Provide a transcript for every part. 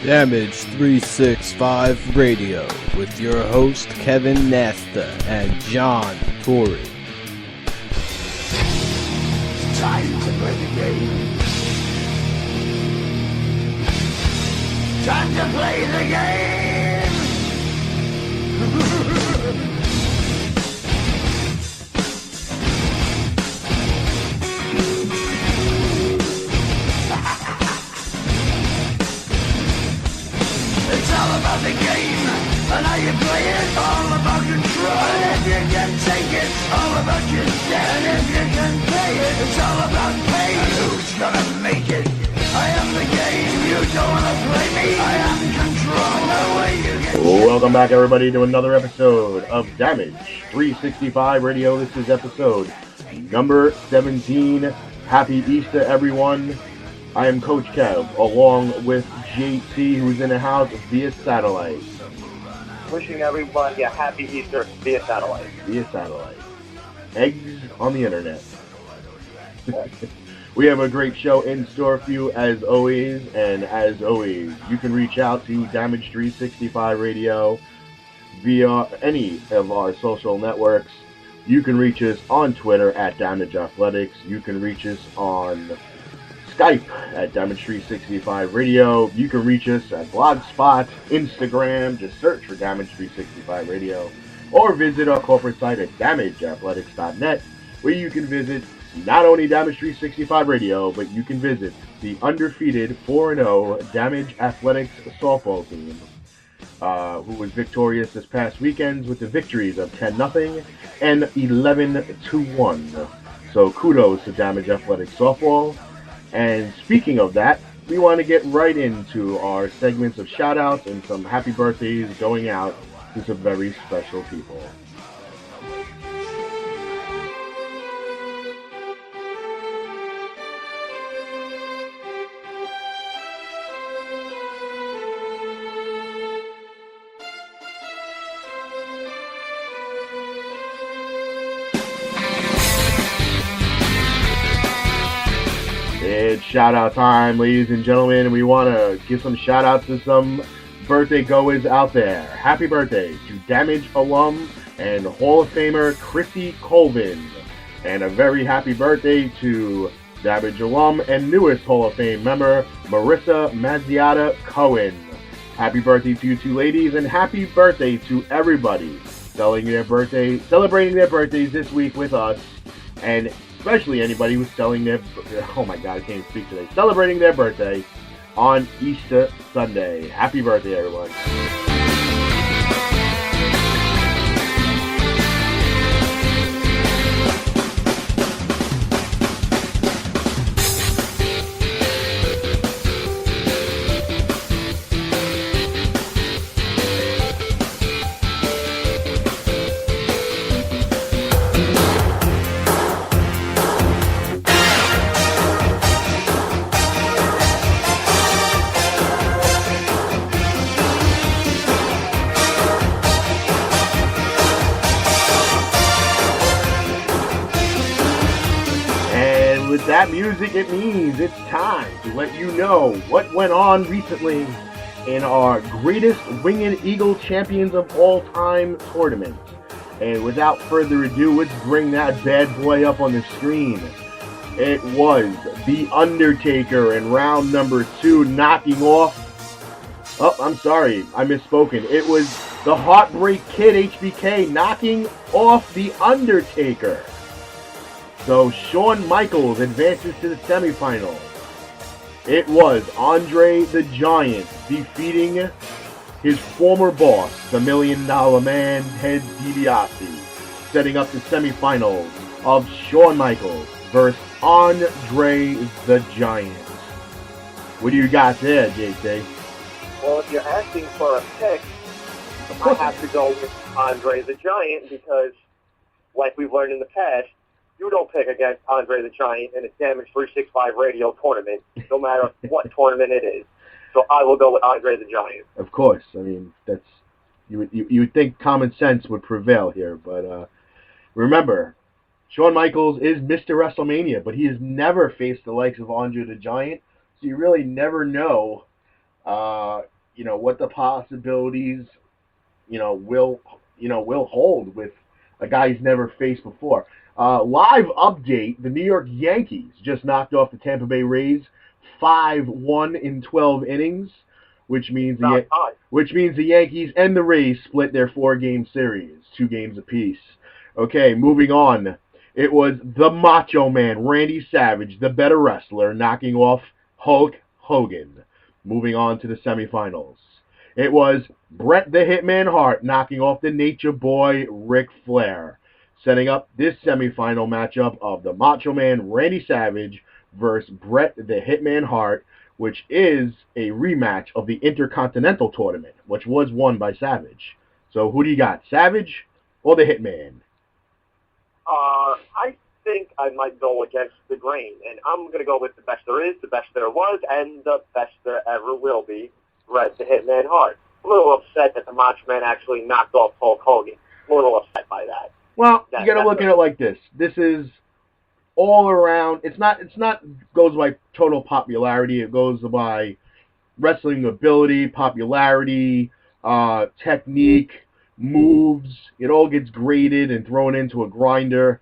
Damage 365 Radio with your host Kevin Nasta and John Torrey. Time to play the game. Time to play the game. It's all about the game and how you play it. All about control. And if you can take it, all about your debt. And if you can pay it, it's all about pay. And who's gonna make it? I am the game. You don't wanna play me. I am control. No way you get. Welcome back, everybody, to another episode of Damage 365 Radio. This is episode number 17. Happy Easter, everyone. I am Coach Kev, along with JC, who's in the house via satellite. Wishing everybody a happy Easter via satellite. Via satellite. Eggs on the internet. We have a great show in store for you as always, and as always, you can reach out to Damage 365 Radio via any of our social networks. You can reach us on Twitter at Damage Athletics. You can reach us on Skype at Damage 365 Radio. You can reach us at Blogspot, Instagram, just search for Damage 365 Radio, or visit our corporate site at damageathletics.net, where you can visit not only Damage 365 Radio, but you can visit the undefeated 4-0 Damage Athletics softball team, who was victorious this past weekend with the victories of 10-0 and 11-1. So kudos to Damage Athletics softball. And speaking of that, we want to get right into our segments of shout-outs and some happy birthdays going out to some very special people. It's shout-out time, ladies and gentlemen, and we want to give some shout-outs to some birthday goers out there. Happy birthday to Damage alum and Hall of Famer Chrissy Colvin, and a very happy birthday to Damage alum and newest Hall of Fame member Marissa Mazziata Cohen. Happy birthday to you two ladies, and happy birthday to everybody celebrating their birthdays this week with us, and especially anybody who's celebrating their birthday on Easter Sunday. Happy birthday, everyone. With that music, it means it's time to let you know what went on recently in our greatest Winged Eagle Champions of All Time tournament. And without further ado, let's bring that bad boy up on the screen. It was The Undertaker in round number 2, knocking off... Oh, I'm sorry, I misspoken. It was the Heartbreak Kid, HBK, knocking off The Undertaker. So Shawn Michaels advances to the semifinals. It was Andre the Giant defeating his former boss, the $1 Million Man, Ted DiBiase, setting up the semifinals of Shawn Michaels versus Andre the Giant. What do you got there, JC? Well, if you're asking for a pick, I have to go with Andre the Giant because, like we've learned in the past, you don't pick against Andre the Giant in a Damage 365 Radio tournament, no matter what tournament it is. So I will go with Andre the Giant. Of course. I mean, that's you would think common sense would prevail here, but remember, Shawn Michaels is Mr. WrestleMania, but he has never faced the likes of Andre the Giant, so you really never know, what the possibilities, will hold with a guy he's never faced before. Live update: the New York Yankees just knocked off the Tampa Bay Rays 5-1 in 12 innings, which means the Yankees and the Rays split their 4-game series, 2 games apiece. Okay, moving on. It was the Macho Man, Randy Savage, the better wrestler, knocking off Hulk Hogan. Moving on to the semifinals. It was Bret the Hitman Hart knocking off the Nature Boy, Ric Flair, setting up this semifinal matchup of the Macho Man, Randy Savage, versus Bret the Hitman Hart, which is a rematch of the Intercontinental Tournament, which was won by Savage. So who do you got, Savage or the Hitman? I think I might go against the grain, and I'm going to go with the best there is, the best there was, and the best there ever will be, Bret the Hitman Hart. I'm a little upset that the Macho Man actually knocked off Hulk Hogan. I'm a little upset by that. Well, you got to look at it like this. This is all around. It's not goes by total popularity. It goes by wrestling ability, popularity, technique, moves. It all gets graded and thrown into a grinder.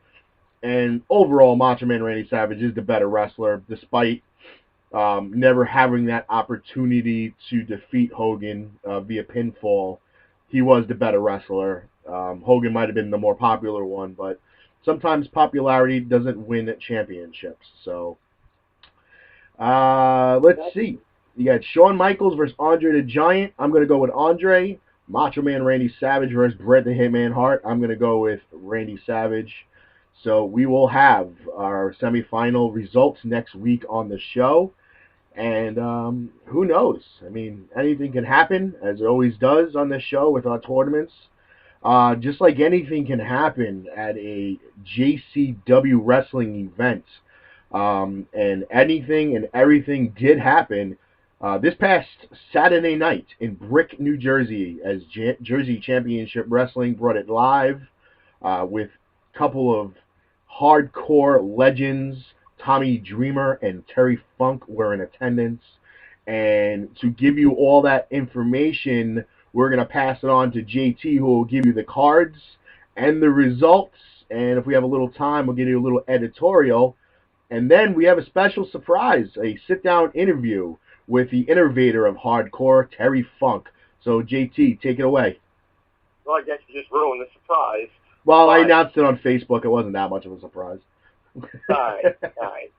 And overall, Macho Man Randy Savage is the better wrestler, despite never having that opportunity to defeat Hogan via pinfall. He was the better wrestler. Hogan might have been the more popular one, but sometimes popularity doesn't win at championships. So, let's see. You got Shawn Michaels versus Andre the Giant. I'm going to go with Andre. Macho Man Randy Savage versus Bret the Hitman Hart. I'm going to go with Randy Savage. So we will have our semifinal results next week on the show. And who knows? I mean, anything can happen, as it always does on this show with our tournaments. Just like anything can happen at a JCW wrestling event. And anything and everything did happen this past Saturday night in Brick, New Jersey, as Jersey Championship Wrestling brought it live with a couple of hardcore legends. Tommy Dreamer and Terry Funk were in attendance. And to give you all that information, we're going to pass it on to JT, who will give you the cards and the results. And if we have a little time, we'll give you a little editorial. And then we have a special surprise, a sit-down interview with the innovator of hardcore, Terry Funk. So, JT, take it away. Well, I guess you just ruined the surprise. Well, I announced it on Facebook. It wasn't that much of a surprise. All right.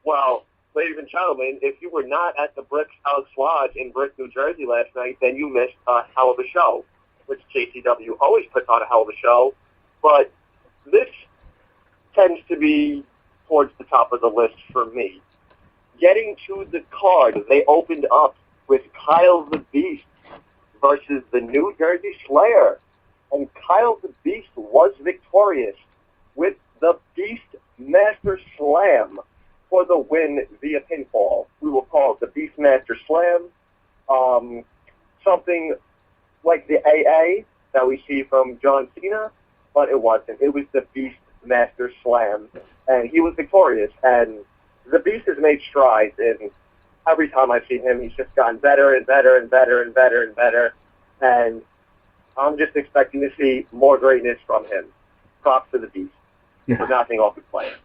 Well, ladies and gentlemen, if you were not at the Brick House Lodge in Brick, New Jersey last night, then you missed a hell of a show, which JCW always puts on a hell of a show. But this tends to be towards the top of the list for me. Getting to the card, they opened up with Kyle the Beast versus the New Jersey Slayer. And Kyle the Beast was victorious with the Beast Master Slam for the win via pinfall. We will call it the Beast Master Slam. Something like the AA that we see from John Cena, but it wasn't. It was the Beast Master Slam. And he was victorious. And the Beast has made strides, and every time I've seen him, he's just gotten better and better and better and better and better. And I'm just expecting to see more greatness from him. Props to the Beast for knocking off the Players.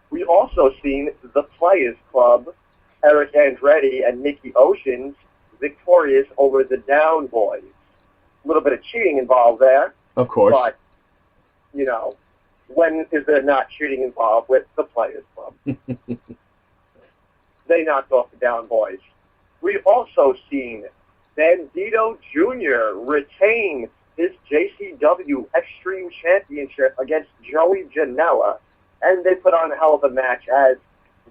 We also seen the Players Club, Eric Andretti and Nikki Oceans, victorious over the Down Boys. A little bit of cheating involved there. Of course. But, when is there not cheating involved with the Players Club? They knocked off the Down Boys. We've also seen Bandito Jr. retain his JCW Extreme Championship against Joey Janela, and they put on a hell of a match, as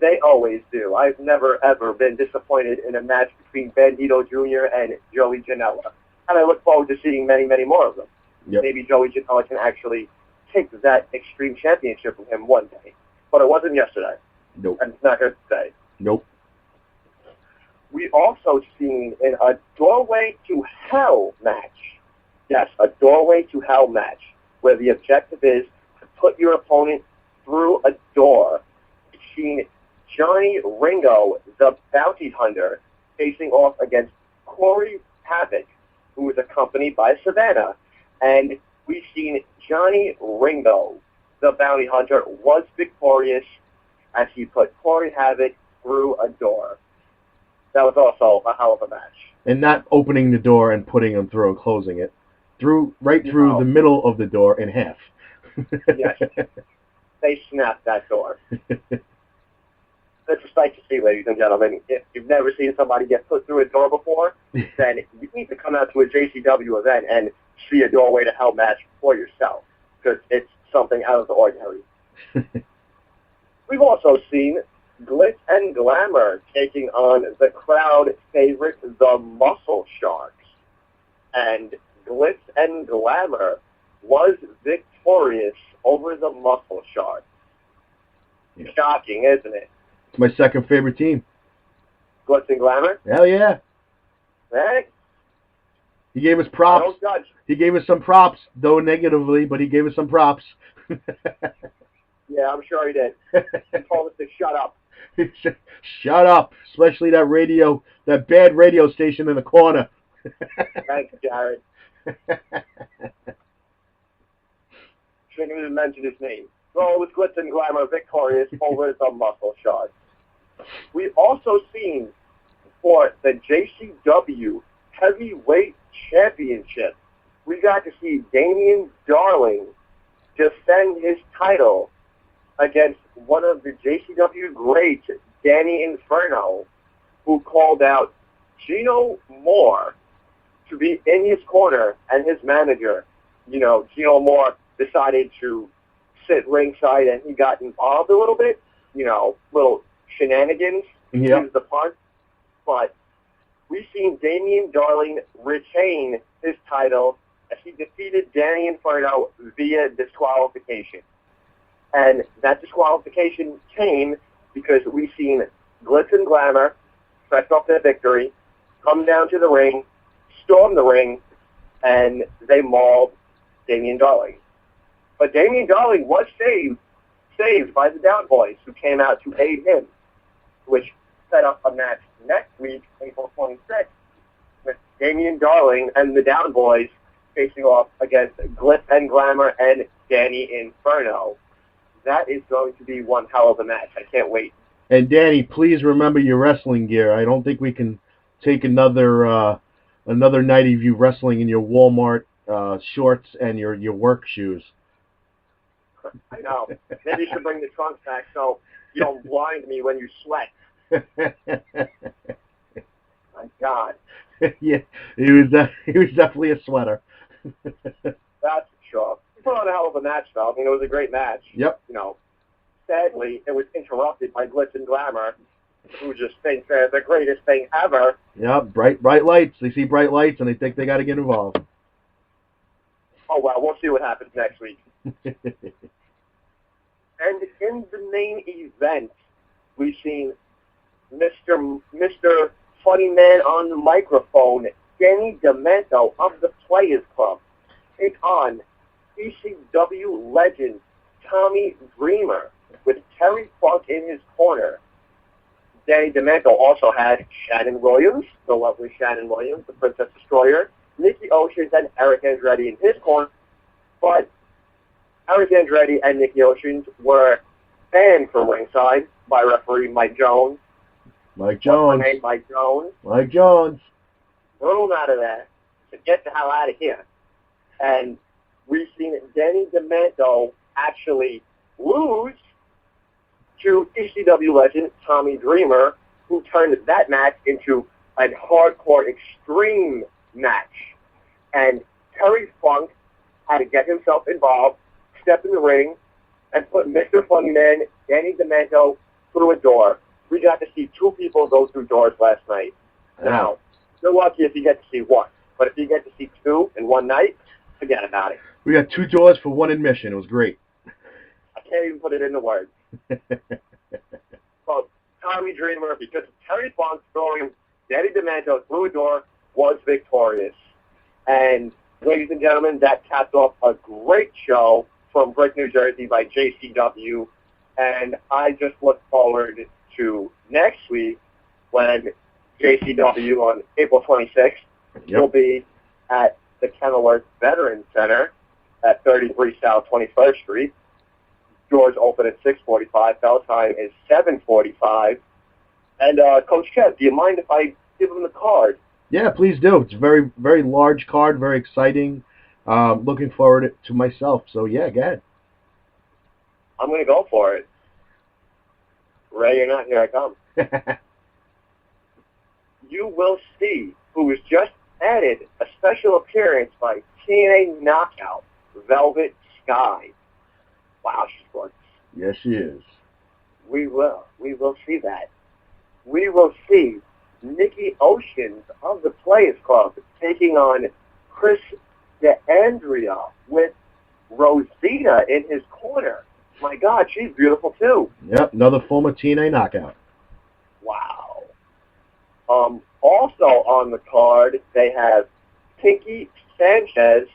they always do. I've never, ever been disappointed in a match between Bandito Jr. and Joey Janela, and I look forward to seeing many, many more of them. Yep. Maybe Joey Janela can actually take that Extreme Championship from him one day, but it wasn't yesterday. Nope. And it's not good to say. Nope. We also seen in a Doorway to Hell match. Yes, a Doorway to Hell match, where the objective is to put your opponent through a door. We've seen Johnny Ringo, the bounty hunter, facing off against Corey Havoc, who was accompanied by Savannah. And we've seen Johnny Ringo, the bounty hunter, was victorious as he put Corey Havoc through a door. That was also a hell of a match. And not opening the door and putting him through and closing it. Right through the middle of the door in half. Yes. They snapped that door. That's a sight to see, ladies and gentlemen. If you've never seen somebody get put through a door before, then you need to come out to a JCW event and see a Doorway to Hell match for yourself, because it's something out of the ordinary. We've also seen Glitz and Glamour taking on the crowd favorite, the Muscle Sharks. And Glitz and Glamour was victorious over the Muscle Sharks. Yeah. Shocking, isn't it? It's my second favorite team. Glitz and Glamour? Hell yeah. Hey. He gave us props. Don't judge. He gave us some props, though negatively, but he gave us some props. Yeah, I'm sure he did. He told us to shut up. Shut up, especially that bad radio station in the corner. Thanks, Jared. Shouldn't even mention his name. So it was Glitz and Glamour victorious over the Muscle Sharks. We've also seen for the JCW Heavyweight Championship, we got to see Damian Darling defend his title against one of the JCW greats, Danny Inferno, who called out Gino Moore to be in his corner, and his manager, Gino Moore, decided to sit ringside, and he got involved a little bit, little shenanigans, to use the pun. But we've seen Damian Darling retain his title as he defeated Danny Inferno via disqualification. And that disqualification came because we've seen Glitz and Glamour fresh off their victory, come down to the ring, storm the ring, and they mauled Damian Darling. But Damian Darling was saved by the Down Boys, who came out to aid him, which set up a match next week, April 26th, with Damian Darling and the Down Boys facing off against Glitz and Glamour and Danny Inferno. That is going to be one hell of a match. I can't wait. And Danny, please remember your wrestling gear. I don't think we can take another night of you wrestling in your Walmart shorts and your work shoes. I know. Maybe you should bring the trunks back so you don't blind me when you sweat. My God. Yeah, he was definitely a sweater. That's for sure. He put on a hell of a match, though. It was a great match. Yep. Sadly, it was interrupted by Glitz and Glamour, who just think they're the greatest thing ever. Yeah, bright lights. They see bright lights and they think they got to get involved. Oh, well, we'll see what happens next week. And in the main event, we've seen Mr. Funny Man on the microphone, Danny Demento of the Players Club, take on ECW legend Tommy Dreamer with Terry Funk in his corner. Danny Demento also had Shannon Williams, the lovely Shannon Williams, the Princess Destroyer, Nikki Oceans, and Eric Andretti in his corner. But Eric Andretti and Nikki Oceans were banned from ringside by referee Mike Jones. Mike Jones. Throw him out of there. So get the hell out of here. And we've seen Danny Demento actually lose to ECW legend Tommy Dreamer, who turned that match into a hardcore extreme match. And Terry Funk had to get himself involved, step in the ring, and put Mr. Funny Man, Danny Demento, through a door. We got to see two people go through doors last night. Now, you're lucky if you get to see one. But if you get to see two in one night, forget about it. We got 2 doors for 1 admission. It was great. I can't even put it into words. So, Tommy Dreamer, because of Terry Funk throwing Danny Demento through a door, was victorious. And, ladies and gentlemen, that capped off a great show from Brick, New Jersey by JCW. And I just look forward to next week when JCW on April 26th will be at the Kenilworth Veterans Center at 33 South 21st Street. Doors open at 6:45. Bell time is 7:45. And Coach Kev, do you mind if I give him the card? Yeah, please do. It's a very, very large card, very exciting. Looking forward to myself. So, yeah, go ahead. I'm going to go for it. Ray or not, here I come. You will see who was just added a special appearance by TNA Knockout, Velvet Sky. Wow, she's gorgeous. Yes, she is. We will see that. We will see Nikki Oceans of the Players Club taking on Chris DeAndrea with Rosita in his corner. My God, she's beautiful too. Yep, another former TNA Knockout. Wow. Also on the card, they have Pinky Sanchez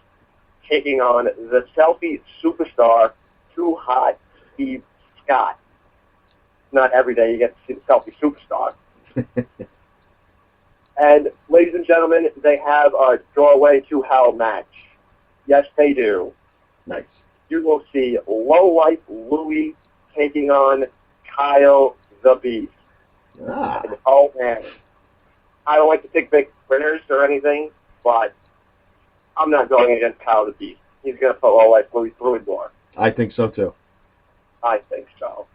taking on the selfie superstar, Too Hot Steve Scott. Not every day you get to see the selfie superstar. And, ladies and gentlemen, they have a Doorway to Hell match. Yes, they do. Nice. You will see Lowlife Louie taking on Kyle the Beast. Ah. And, oh, man. I don't like to pick big winners or anything, but I'm not going against Kyle the Beast. He's going to put Lowlife Louie through the door. I think so, too. I think so.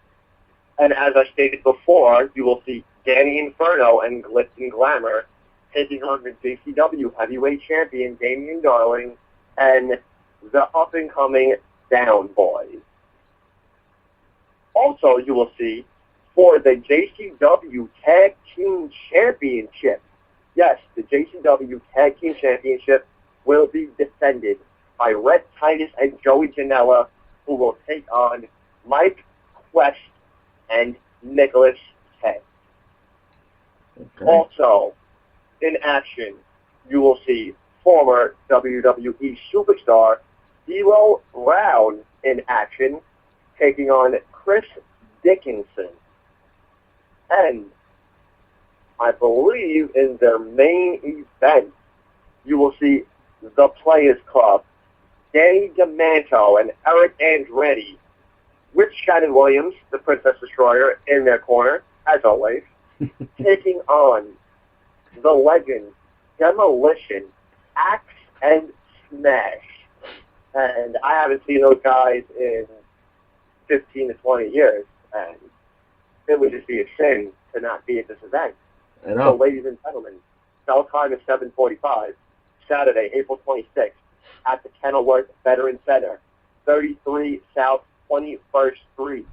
And as I stated before, you will see Danny Inferno and Glitz and Glamour taking on the JCW Heavyweight Champion, Damian Darling, and the up-and-coming Down Boys. Also, you will see for the JCW Tag Team Championship. Yes, the JCW Tag Team Championship will be defended by Rhett Titus and Joey Janela, who will take on Mike Quest and Nicholas Ted. Okay. Also, in action, you will see former WWE superstar D'Lo Brown in action, taking on Chris Dickinson. And I believe in their main event, you will see the Players Club, Danny DeManto and Eric Andretti, with Shannon Williams, the Princess Destroyer, in their corner, as always, taking on the legend, Demolition, Axe, and Smash. And I haven't seen those guys in 15 to 20 years, and it would just be a sin to not be at this event. I know. So, ladies and gentlemen, bell time is 7:45, Saturday, April 26th, at the Kenilworth Veterans Center, 33 South 21st Street.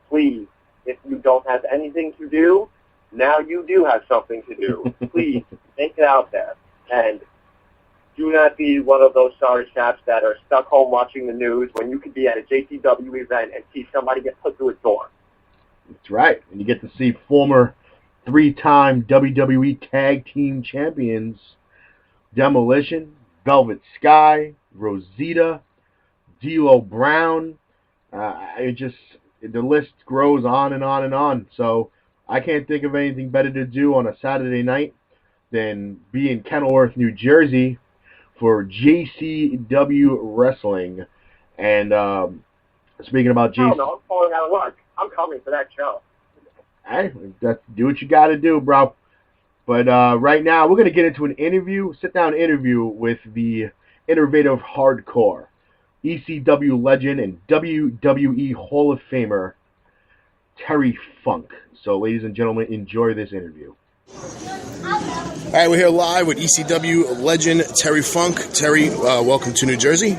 Please, if you don't have anything to do, now you do have something to do. Please, make it out there. And do not be one of those sorry chaps that are stuck home watching the news when you could be at a JCW event and see somebody get put through a door. That's right. And you get to see former 3-time WWE Tag Team Champions Demolition, Velvet Sky, Rosita, D'Lo Brown. The list grows on and on and on. So I can't think of anything better to do on a Saturday night than be in Kenilworth, New Jersey for JCW Wrestling. And speaking about JCW... No, I'm falling out of luck. I'm coming for that show. Hey, do what you got to do, bro. But right now, we're going to get into an interview, sit-down interview with the innovative hardcore, ECW legend and WWE Hall of Famer, Terry Funk. So, ladies and gentlemen, enjoy this interview. All right, we're here live with ECW legend Terry Funk. Terry, welcome to New Jersey.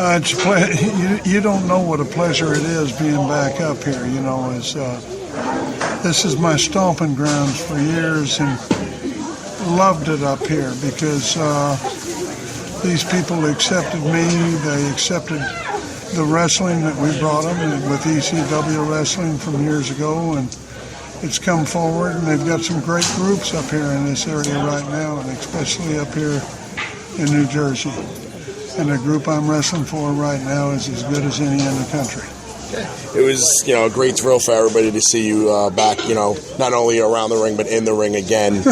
It's you don't know what a pleasure it is being back up here. You know, this is my stomping grounds for years, and loved it up here because these people accepted me. They accepted the wrestling that we brought them with ECW wrestling from years ago, and it's come forward, and they've got some great groups up here in this area right now, and especially up here in New Jersey. and the group I'm wrestling for right now is as good as any in the country. It was, a great thrill for everybody to see you back, not only around the ring, but in the ring again.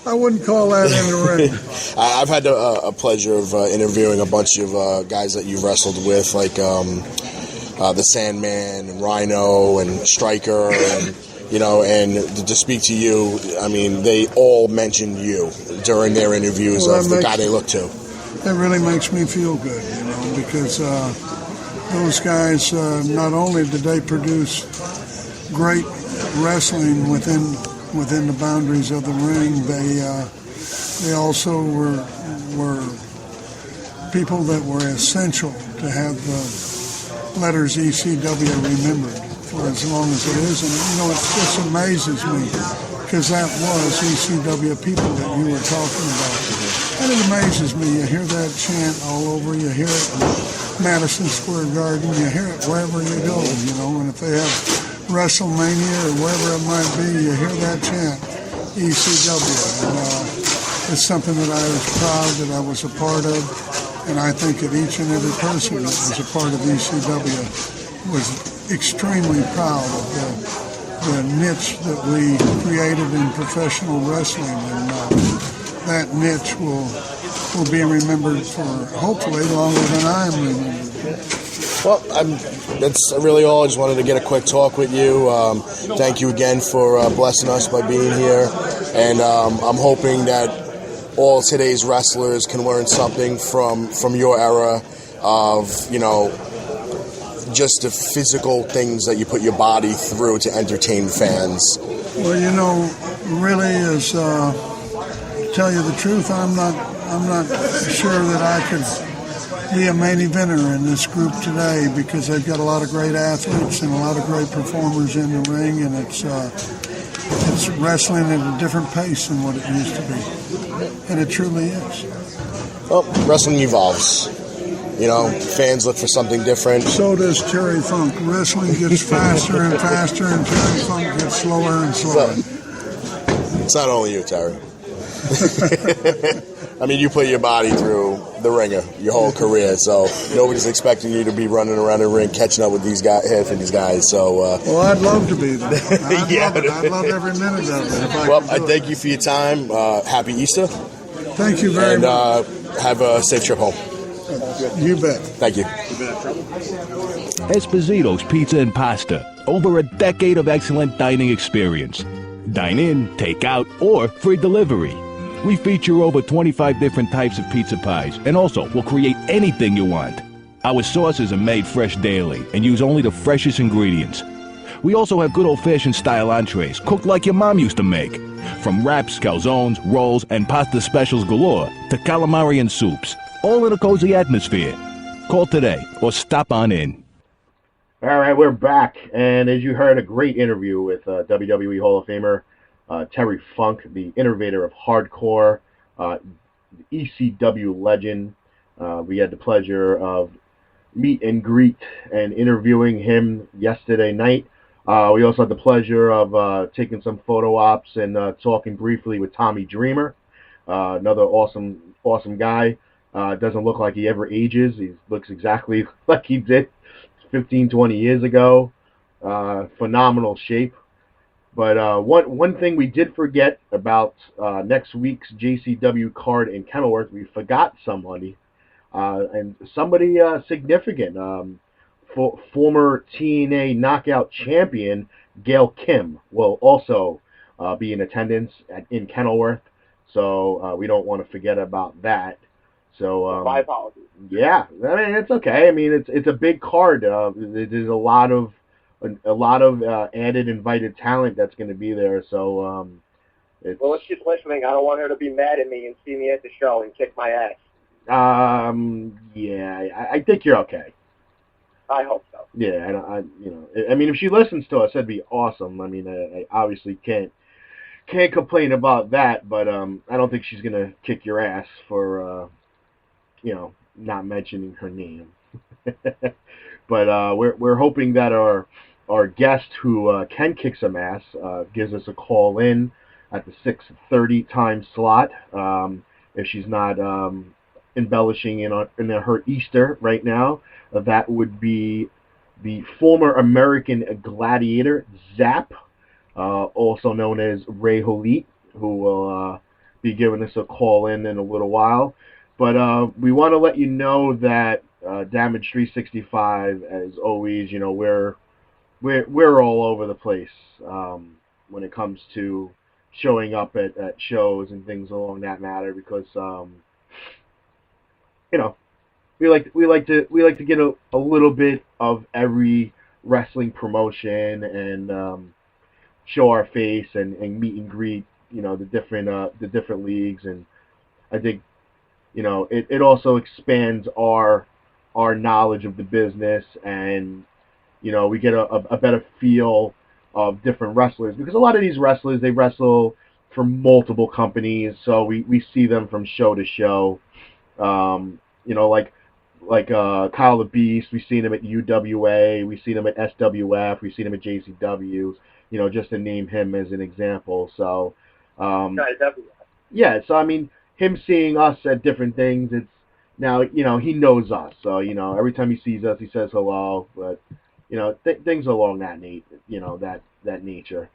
I wouldn't call that in the ring. I've had a pleasure of interviewing a bunch of guys that you've wrestled with, like the Sandman and Rhino and Striker, and and to speak to you, I mean, they all mentioned you during their interviews of the guy they look to. That really makes me feel good, because those guys, not only did they produce great wrestling within the boundaries of the ring, they also were people that were essential to have the letters ECW remembered for as long as it is. And it just amazes me, because that was ECW people that you were talking about. And it amazes me. You hear that chant all over. You hear it in Madison Square Garden. You hear it wherever you go, and if they have WrestleMania or wherever it might be, you hear that chant, ECW. And it's something that I was proud that I was a part of, and I think that each and every person that was a part of ECW was extremely proud of the niche that we created in professional wrestling, and that niche will be remembered for hopefully longer than I'm remembered. Well, that's really all. I just wanted to get a quick talk with you. Thank you again for blessing us by being here. And I'm hoping that all today's wrestlers can learn something from your era of, just the physical things that you put your body through to entertain fans. Well, really is, tell you the truth, I'm not sure that I could be a main eventer in this group today, because they've got a lot of great athletes and a lot of great performers in the ring, and it's wrestling at a different pace than what it used to be, and it truly is. Well, wrestling evolves. Fans look for something different. So does Terry Funk. Wrestling gets faster and faster, and Terry Funk gets slower and slower. It's not only you, Terry. I mean, you put your body through the ringer your whole career, so nobody's expecting you to be running around the ring catching up with these guys, half of these guys. So, well, I'd love to be there. I'd love every minute of it. I thank you for your time. Happy Easter. Thank you very much. And have a safe trip home. You bet. Thank you. Espositos Pizza and Pasta. Over a decade of excellent dining experience. Dine in, take out, or free delivery. We feature over 25 different types of pizza pies, and also will create anything you want. Our sauces are made fresh daily and use only the freshest ingredients. We also have good old-fashioned style entrees, cooked like your mom used to make. From wraps, calzones, rolls, and pasta specials galore to calamari and soups, all in a cozy atmosphere. Call today or stop on in. All right, we're back, and as you heard, a great interview with WWE Hall of Famer Terry Funk, the innovator of hardcore, the ECW legend. We had the pleasure of meet and greet and interviewing him yesterday night. We also had the pleasure of taking some photo ops and talking briefly with Tommy Dreamer, another awesome guy. Doesn't look like he ever ages. He looks exactly like he did 15, 20 years ago. Phenomenal shape. But one thing we did forget about next week's JCW card in Kenilworth, we forgot somebody, and somebody significant. Former TNA Knockout champion Gail Kim will also be in attendance in Kenilworth, so we don't want to forget about that. So my apologies. Yeah, I mean, it's okay. I mean, it's a big card. There's a lot of added invited talent that's going to be there. So well, if she's listening, I don't want her to be mad at me and see me at the show and kick my ass. Yeah, I think you're okay. I hope so. Yeah, I mean, if she listens to us, that'd be awesome. I mean, I obviously can't complain about that, but I don't think she's gonna kick your ass for not mentioning her name. But we're hoping that our guest who can kick some ass gives us a call in at the 6:30 time slot. If she's not embellishing in her Easter right now. That would be the former American Gladiator, Zap, also known as Ray Holit, who will be giving us a call in a little while. But we want to let you know that Damage 365, as always, you know, we're all over the place when it comes to showing up at shows and things along that matter, because you know, we like to get a little bit of every wrestling promotion and show our face and meet and greet, you know, the different leagues. And I think, you know, it also expands our knowledge of the business, and you know, we get a better feel of different wrestlers, because a lot of these wrestlers, they wrestle for multiple companies, so we see them from show to show. You know, like Kyle the Beast, we've seen him at UWA, we've seen him at SWF, we've seen him at JCW, you know, just to name him as an example. So, yeah, so I mean, him seeing us at different things, it's now, you know, he knows us, so, you know, every time he sees us, he says hello, but, you know, things along that that nature.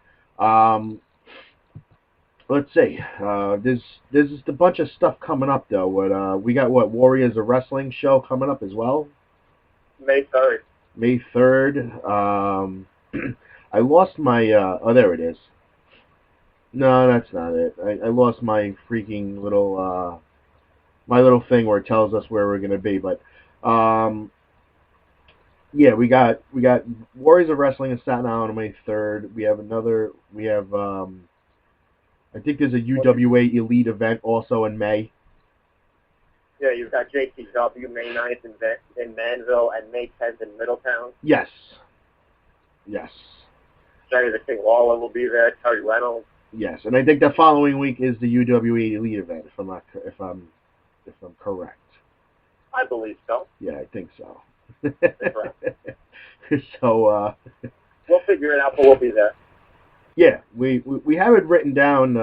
Let's see. There's just a bunch of stuff coming up though. We got Warriors of Wrestling show coming up as well. May 3rd. May 3rd. I lost my. Oh, there it is. No, that's not it. I lost my freaking little my little thing where it tells us where we're gonna be. But yeah, we got Warriors of Wrestling in Staten Island on May 3rd. We have I think there's a UWA Elite event also in May. Yeah, you've got JCW May 9th in Manville and May 10th in Middletown. Yes. Jerry the King Lawler will be there. Terry Reynolds. Yes, and I think the following week is the UWA Elite event, if I'm correct. I believe so. Yeah, I think so. Right. So we'll figure it out, but we'll be there. Yeah, we have it written down.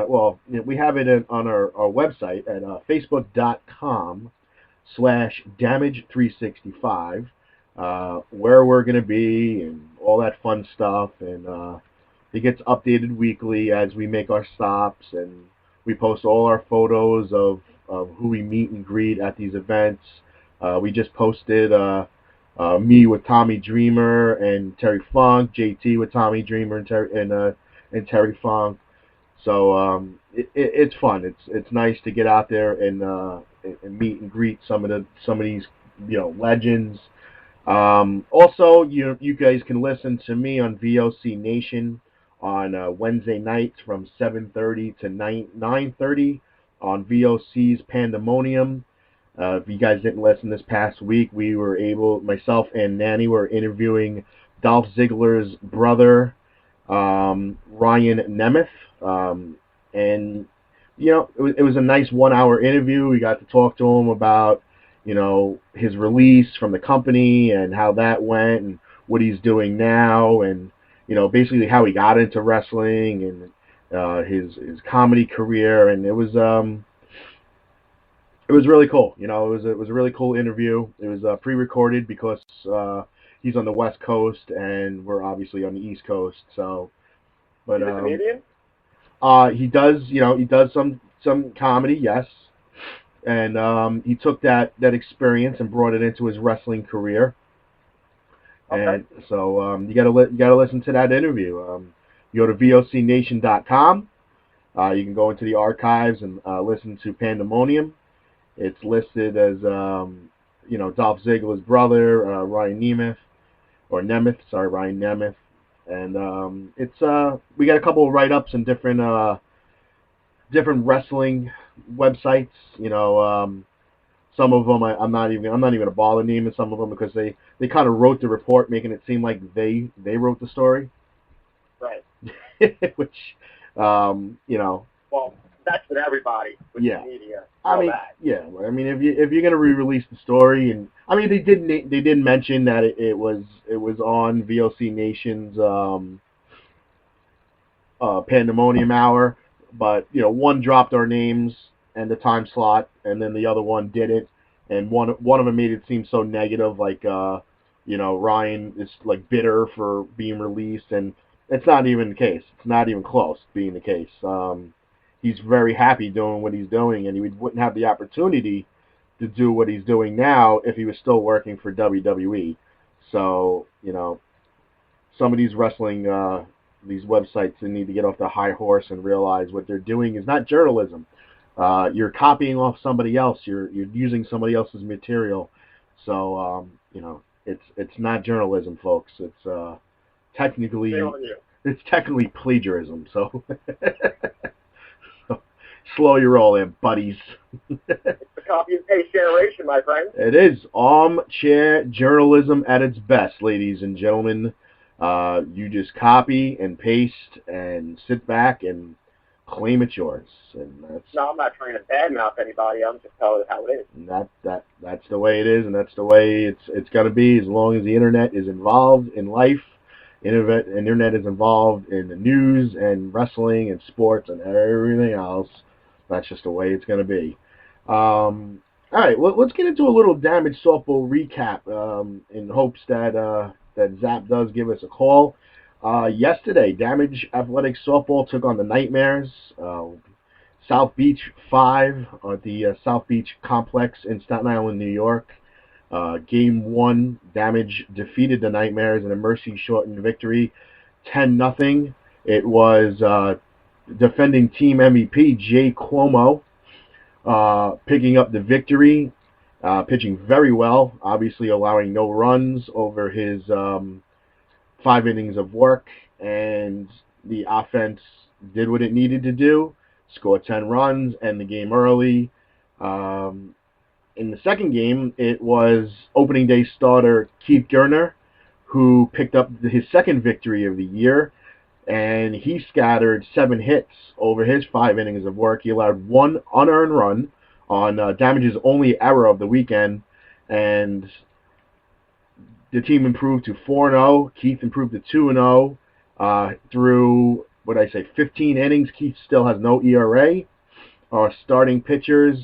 We have it on our website at facebook.com/damage365, where we're going to be and all that fun stuff. And it gets updated weekly as we make our stops, and we post all our photos of who we meet and greet at these events. We just posted me with Tommy Dreamer and Terry Funk, JT with Tommy Dreamer and Terry Funk. So it's fun. It's nice to get out there and meet and greet some of these, you know, legends. Also, you guys can listen to me on VOC Nation on Wednesday nights from 7:30 to 9:30 on VOC's Pandemonium. If you guys didn't listen this past week, myself and Nanny were interviewing Dolph Ziggler's brother, Ryan Nemeth, and you know, it was a nice 1-hour interview. We got to talk to him about, you know, his release from the company and how that went and what he's doing now, and you know, basically how he got into wrestling and his comedy career. And it was really cool. You know, it was a really cool interview. It was pre-recorded because he's on the West Coast and we're obviously on the East Coast. So, but He's a comedian? he does some comedy, yes, and he took that experience and brought it into his wrestling career. Okay. And so you gotta listen to that interview. You go to vocnation.com. You can go into the archives and listen to Pandemonium. It's listed as you know, Dolph Ziggler's brother, Ryan Nemeth, Ryan Nemeth. And it's we got a couple of write-ups in different wrestling websites. You know, some of them I'm not even gonna bother naming some of them because they kind of wrote the report, making it seem like they wrote the story. Right. Which you know. Well, that's with everybody. With yeah. The media. I mean, yeah. I mean, if you're gonna re-release the story, and I mean, they did mention that it was on VOC Nation's Pandemonium Hour, but you know, one dropped our names and the time slot, and then the other one didn't. and one of them made it seem so negative, like Ryan is like bitter for being released, and it's not even the case. It's not even close to being the case. He's very happy doing what he's doing, and he wouldn't have the opportunity to do what he's doing now if he was still working for WWE. So, some of these wrestling, these websites, they need to get off the high horse and realize what they're doing is not journalism. You're copying off somebody else. You're using somebody else's material. So, it's not journalism, folks. It's technically plagiarism. So, slow your roll in, buddies. It's the copy and paste generation, my friend. It is armchair journalism at its best, ladies and gentlemen. You just copy and paste and sit back and claim it's yours. And no, I'm not trying to badmouth anybody. I'm just telling it how it is. And that's the way it is, and that's the way it's going to be as long as the internet is involved in life. Internet is involved in the news and wrestling and sports and everything else. That's just the way it's going to be. All right, let's get into a little Damage Softball recap in hopes that Zap does give us a call. Yesterday, Damage Athletic Softball took on the Nightmares. South Beach 5 at the South Beach Complex in Staten Island, New York. Game 1, Damage defeated the Nightmares in a mercy-shortened victory, 10-0. It was defending team MVP Jay Cuomo picking up the victory, pitching very well, obviously allowing no runs over his 5 innings of work, and the offense did what it needed to do, scored 10 runs, end the game early. In the second game, it was opening day starter Keith Gurner, who picked up his second victory of the year, and he scattered 7 hits over his 5 innings of work. He allowed 1 unearned run on Damage's only error of the weekend, and the team improved to 4-0. Keith improved to 2-0 through, 15 innings. Keith still has no ERA. Our starting pitchers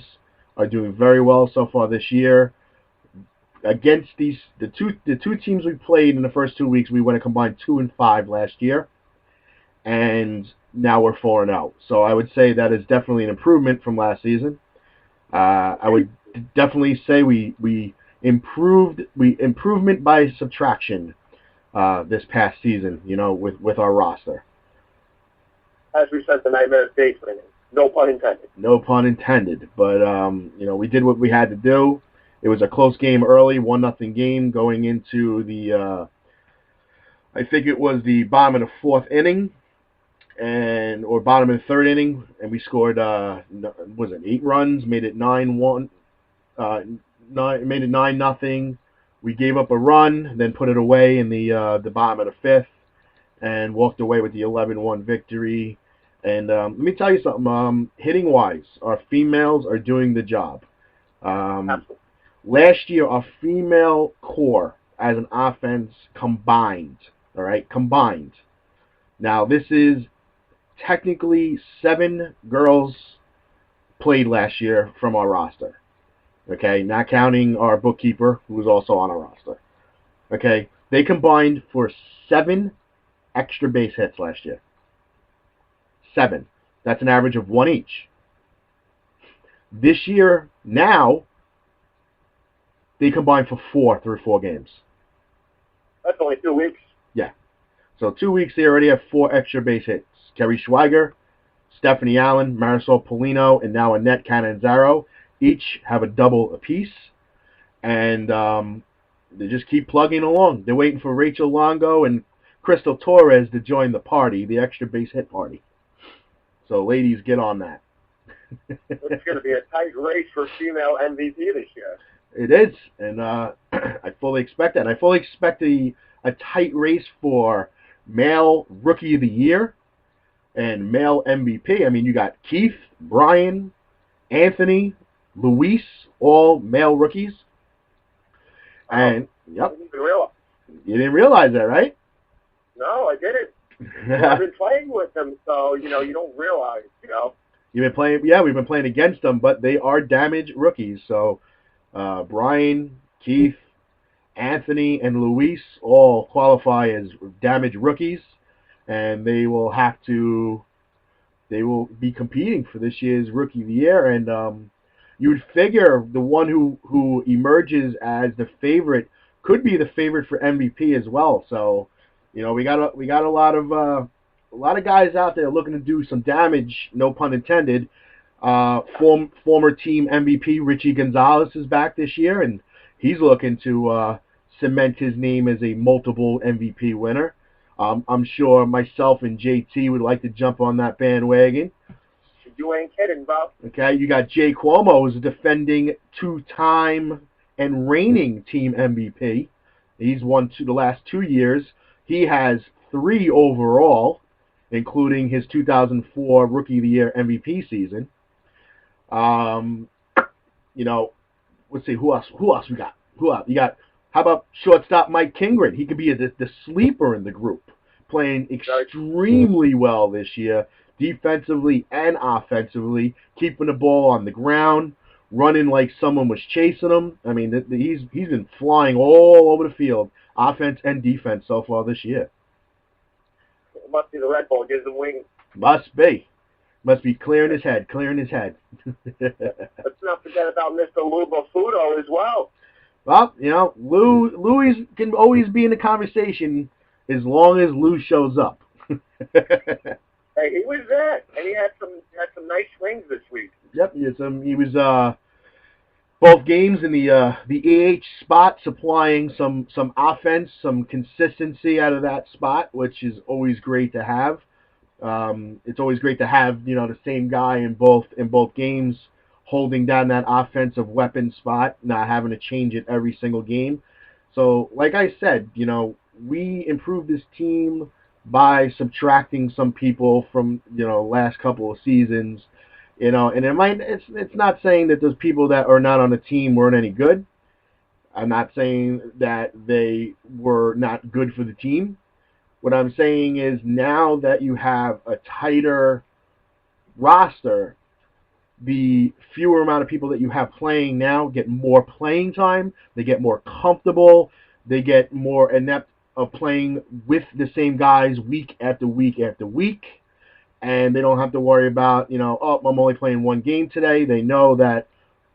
are doing very well so far this year. Against the two teams we played in the first 2 weeks, we went a combined 2-5 last year, and now we're 4-0. So I would say that is definitely an improvement from last season. I would definitely say we improvement by subtraction this past season, with our roster. As we said, the Nightmare State winning. No pun intended. No pun intended. But, we did what we had to do. It was a close game early, 1-0 game going into the, I think it was the bottom of the 4th inning, or bottom of the 3rd inning, and we scored, 8 runs, made it 9-1, made it 9-0. We gave up a run, then put it away in the bottom of the 5th, and walked away with the 11-1 victory. And let me tell you something. Hitting-wise, our females are doing the job. Last year, our female core as an offense combined. All right, combined. Now, this is technically 7 girls played last year from our roster. Okay, not counting our bookkeeper, who was also on our roster. Okay, they combined for 7 extra base hits last year. 7. That's an average of 1 each. This year, now, they combined for 4 through 4 games. That's only 2 weeks. Yeah. So 2 weeks, they already have 4 extra base hits. Kerry Schweiger, Stephanie Allen, Marisol Polino, and now Annette Cananzaro each have a double apiece. And they just keep plugging along. They're waiting for Rachel Longo and Crystal Torres to join the party, the extra base hit party. So, ladies, get on that. It's going to be a tight race for female MVP this year. It is, and I fully expect that. I fully expect a tight race for male Rookie of the Year and male MVP. I mean, you got Keith, Brian, Anthony, Luis, all male rookies. And, yep. You didn't realize that, right? No, I didn't. I've been playing with them, so, you don't realize, You've been playing, yeah, we've been playing against them, but they are Damage rookies, so Brian, Keith, Anthony, and Luis all qualify as damaged rookies, and they will be competing for this year's Rookie of the Year. And you would figure the one who emerges as the favorite could be the favorite for MVP as well. So, we got a lot of guys out there looking to do some damage, no pun intended. Former team MVP Richie Gonzalez is back this year, and he's looking to cement his name as a multiple MVP winner. I'm sure myself and JT would like to jump on that bandwagon. You ain't kidding, Bob. Okay, you got Jay Cuomo, who's a defending two-time and reigning team MVP. He's won the last 2 years. He has 3 overall, including his 2004 Rookie of the Year MVP season. Let's see, who else we got? How about shortstop Mike Kingren? He could be the sleeper in the group, playing extremely well this year, defensively and offensively, keeping the ball on the ground, running like someone was chasing him. I mean, he's been flying all over the field, offense and defense so far this year. It must be the Red Bull gives him wings. Must be clearing his head. Let's not forget about Mr. Lou Buffalo as well. Well, Louis can always be in the conversation as long as Lou shows up. Hey, he was there, and he had some nice swings this week. Yep, he was both games in the AH spot, supplying some offense, some consistency out of that spot, which is always great to have. It's always great to have the same guy in both games, holding down that offensive weapon spot, not having to change it every single game. So, like I said, we improved this team by subtracting some people from last couple of seasons, and it's not saying that those people that are not on the team weren't any good. I'm not saying that they were not good for the team. What I'm saying is now that you have a tighter roster, the fewer amount of people that you have playing now get more playing time. They get more comfortable. They get more inept of playing with the same guys week after week after week. And they don't have to worry about, I'm only playing one game today. They know that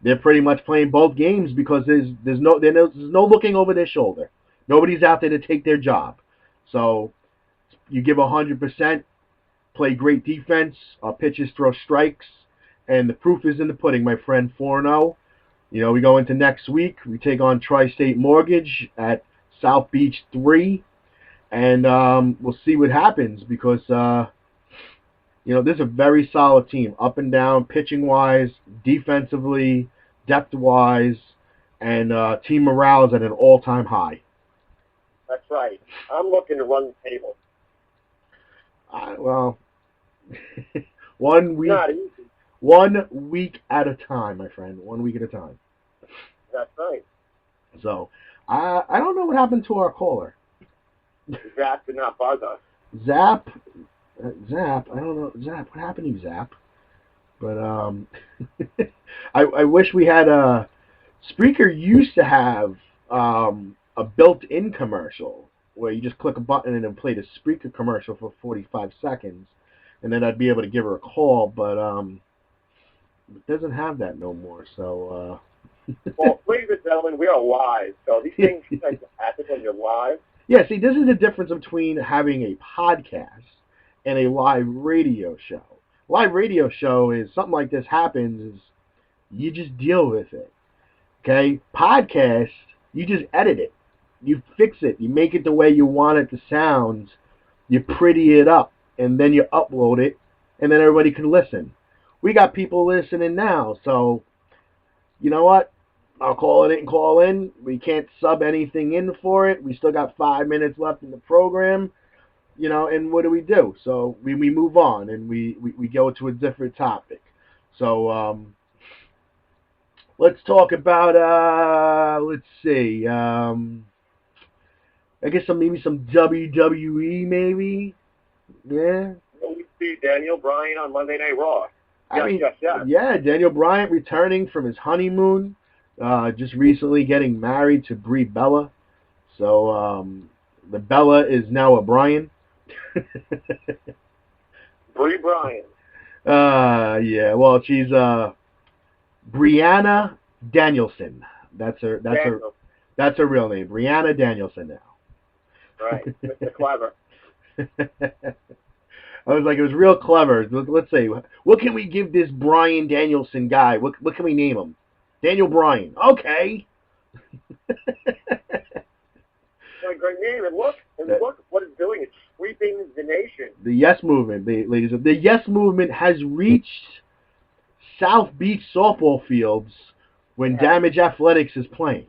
they're pretty much playing both games because there's no looking over their shoulder. Nobody's out there to take their job. So you give 100%, play great defense, our pitchers throw strikes, and the proof is in the pudding, my friend. 4-0. We go into next week. We take on Tri-State Mortgage at South Beach 3, and we'll see what happens because, this is a very solid team, up and down, pitching-wise, defensively, depth-wise, and team morale is at an all-time high. That's right. I'm looking to run the table. One week. Not easy. 1 week at a time, my friend. 1 week at a time. That's right. So, I don't know what happened to our caller. Zap did not bug us. Zap, I don't know. Zap, what happened to Zap? But, I wish we had Spreaker used to have a built-in commercial where you just click a button and then play the Spreaker commercial for 45 seconds. And then I'd be able to give her a call, but it doesn't have that no more. So, well, ladies and gentlemen, we are live, so these things tend to happen when you're live. Yeah, see, this is the difference between having a podcast and a live radio show. Live radio show is something like this happens, is you just deal with it. Okay? Podcast, you just edit it. You fix it. You make it the way you want it to sound. You pretty it up. And then you upload it. And then everybody can listen. We got people listening now. So, you know what? I'll call it and call in. We can't sub anything in for it. We still got 5 minutes left in the program. And what do? So we move on and we go to a different topic. So let's talk about, let's see, I guess maybe some WWE maybe. Yeah. We see Daniel Bryan on Monday Night Raw. Yeah, Daniel Bryan returning from his honeymoon. just recently getting married to Brie Bella. So the Bella is now a Brian. Brie Bryan. Yeah. Well, she's Brianna Danielson. That's her real name. Brianna Danielson now. Right, Mr. Clever. I was like, it was real clever. Let's say, what can we give this Brian Danielson guy? What can we name him? Daniel Bryan. Okay. A great name, and look what it's doing. It's sweeping the nation. The Yes Movement, ladies. The Yes Movement has reached South Beach softball fields when Damage Athletics is playing.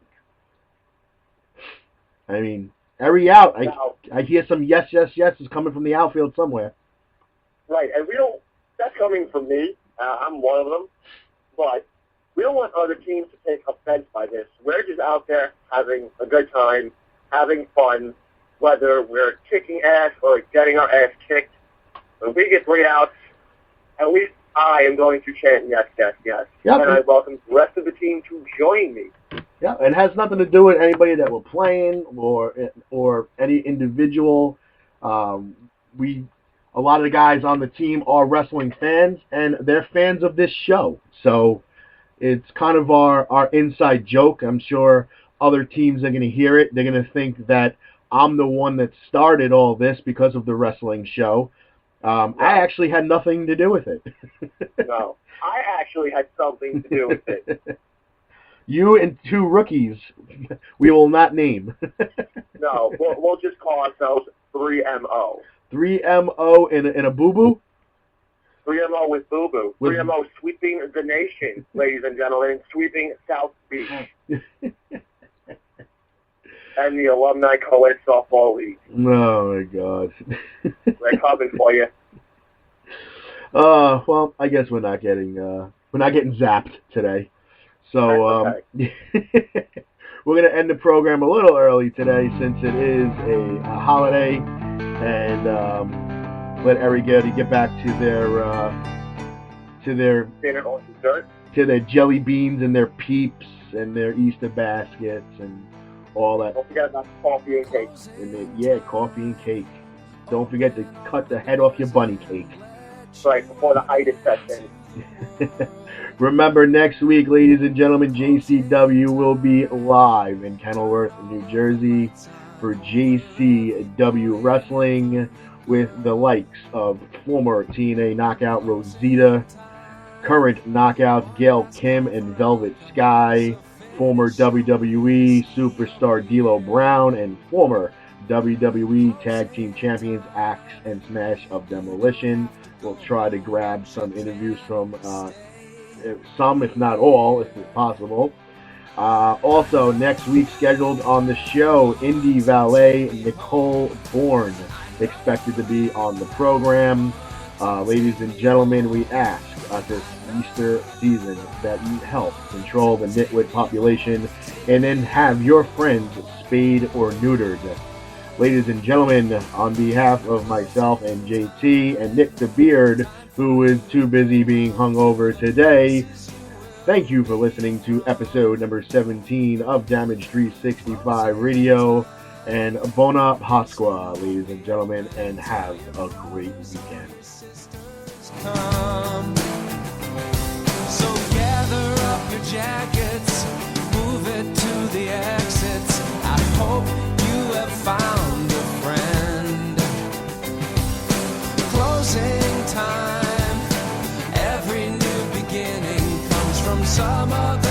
I mean, every out, I hear some yes is coming from the outfield somewhere. Right, and that's coming from me. I'm one of them. But we don't want other teams to take offense by this. We're just out there having a good time, having fun, whether we're kicking ass or getting our ass kicked. When we get 3 outs, at least I am going to chant yes, yes, yes. Yep. And I welcome the rest of the team to join me. Yeah, it has nothing to do with anybody that we're playing or any individual. A lot of the guys on the team are wrestling fans, and they're fans of this show. So it's kind of our inside joke. I'm sure other teams are going to hear it. They're going to think that I'm the one that started all this because of the wrestling show. I actually had nothing to do with it. No, I actually had something to do with it. You and 2 rookies we will not name. No, we'll just call ourselves 3MO. 3MO in a boo-boo? 3MO with boo-boo. 3MO sweeping the nation, ladies and gentlemen, sweeping South Beach. And the Alumni Co-Ed Softball League. Oh, my God. They're coming for you. Well, I guess we're not getting zapped today. So okay. We're going to end the program a little early today since it is a holiday, and let everybody get back to their dinner or dessert, to their jelly beans and their peeps and their Easter baskets and all that. Don't forget about coffee and cake. And coffee and cake. Don't forget to cut the head off your bunny cake. Right, before the itis sets in. Remember, next week, ladies and gentlemen, JCW will be live in Kenilworth, New Jersey for JCW Wrestling with the likes of former TNA Knockout Rosita, current Knockouts Gail Kim and Velvet Sky, former WWE Superstar D'Lo Brown, and former WWE Tag Team Champions Axe and Smash of Demolition. We'll try to grab some interviews from some, if not all, if it's possible. Also, next week scheduled on the show, Indie Valet Nicole Bourne expected to be on the program. Ladies and gentlemen, we ask this Easter season that you help control the nitwit population and then have your friends spayed or neutered. Ladies and gentlemen, on behalf of myself and JT and Nick the Beard, who is too busy being hungover today, thank you for listening to episode number 17 of Damage 365 Radio, and Bona Pasqua, ladies and gentlemen, and have a great weekend. So gather up your jackets, move it to the exits. I hope you have found a friend. Closing time, every new beginning comes from some other